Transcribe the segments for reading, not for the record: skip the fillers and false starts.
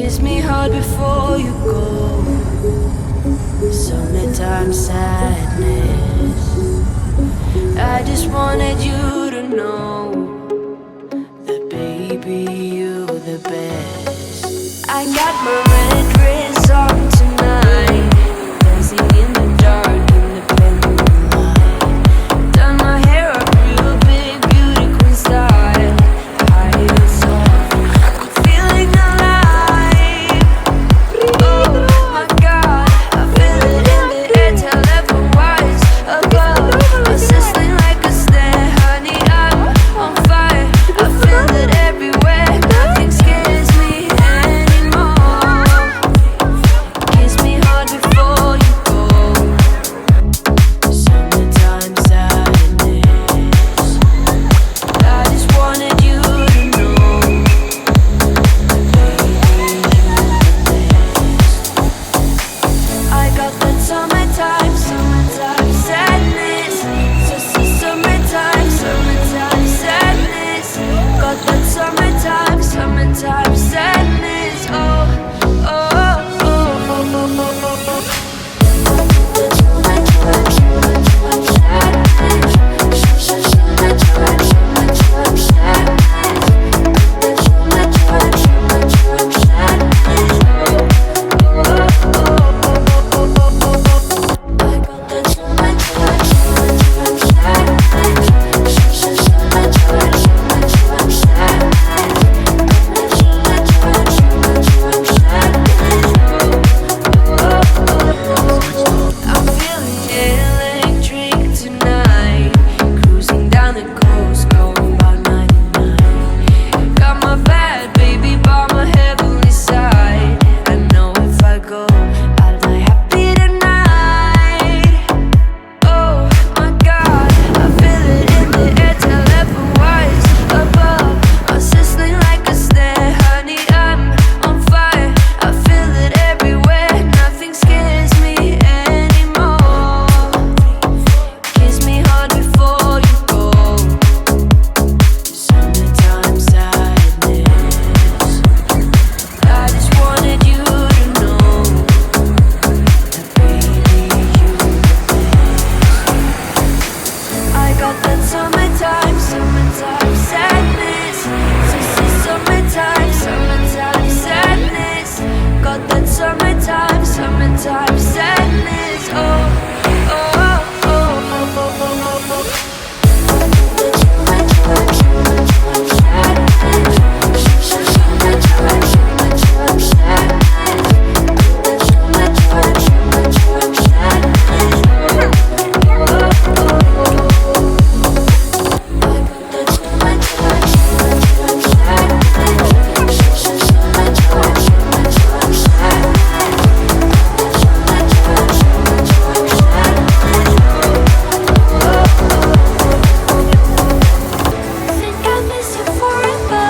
Kiss me hard before you go. Summertime sadness. I just wanted you to know that baby, you're the best. I got my red dress on tonight, dancing in the dark in the pale light. Done my hair up real big, beauty queen style. High heels off, I'm feeling alive. Oh my God, I feel it in the air, telephone-wise above. I'm sizzling like a snare, honey, I'm on fire. I feel it everywhere, nothing scares me anymore. Kiss me hard before you go. Summertime sadness. I just wanted you to know, baby, you're the best. I got that summertime sadness. Summertime sadness. Got that summertime sadness. Oh, oh, oh, oh, oh, oh, oh. I'm feeling electric tonight, cruising down the coast, going about 99. Got my bad baby by my heavenly side. I know if I go, I'll die happy tonight. Oh my God, I feel it in the air, telephone-wise above. I'm sizzling like a snare, honey, I'm on fire. I feel it everywhere, nothing scares me anymore. Kiss me hard before you go. Summertime sadness. I just wanted you to know that baby, you're the best. I got that summertime sadness. Summertime sadness. Got that summertime sadness. Oh, oh, oh, oh, oh, oh, oh, oh. Think I miss you forever.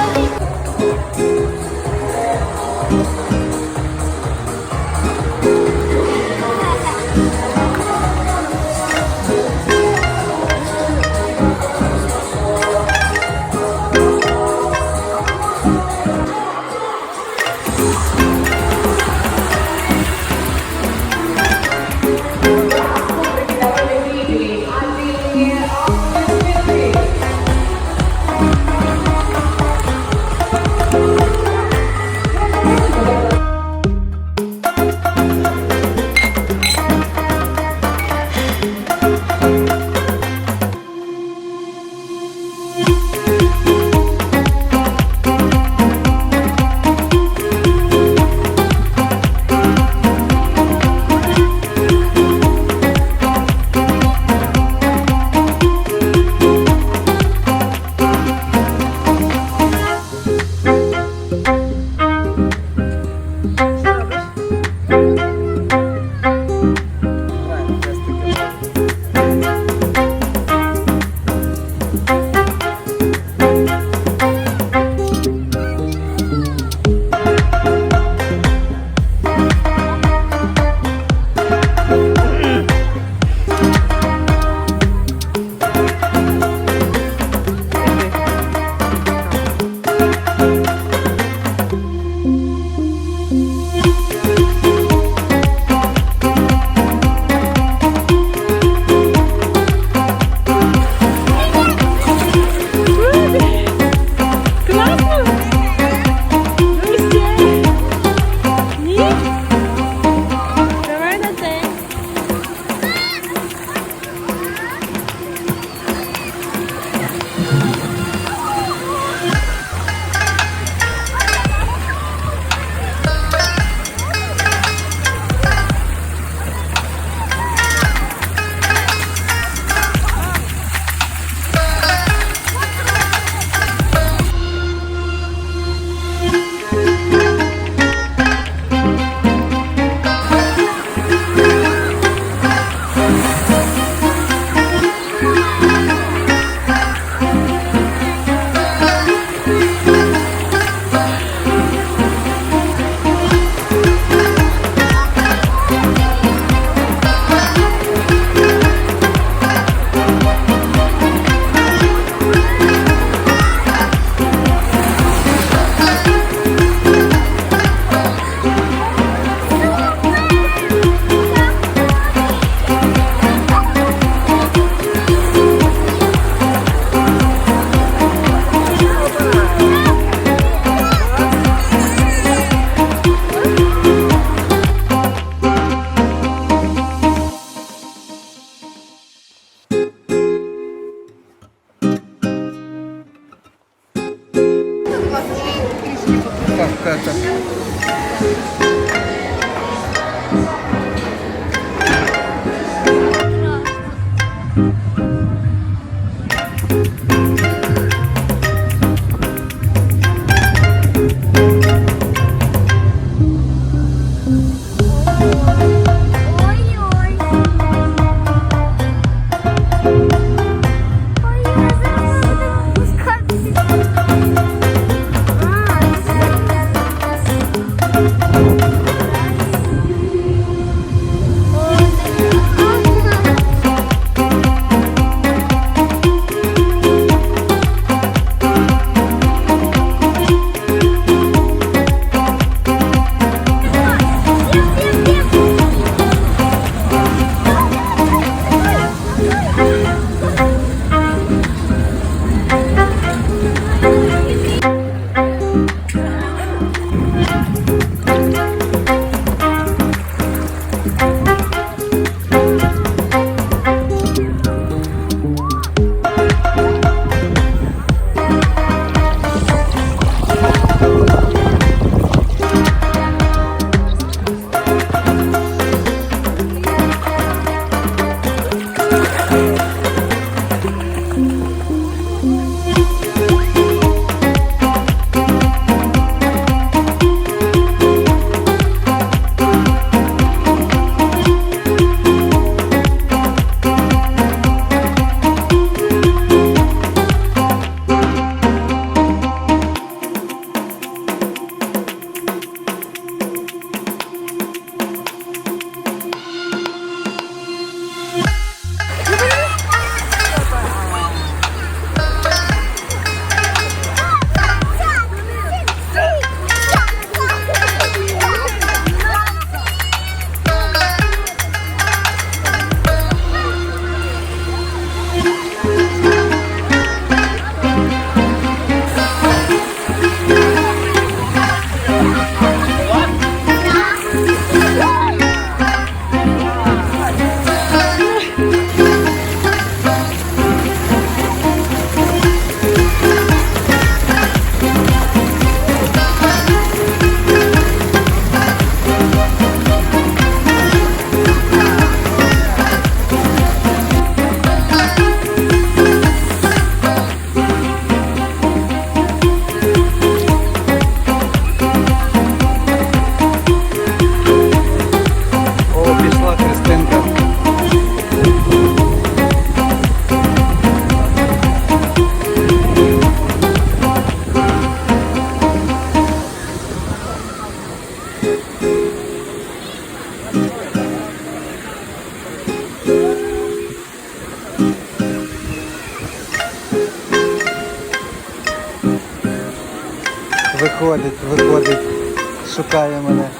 Виходить, шукає мене.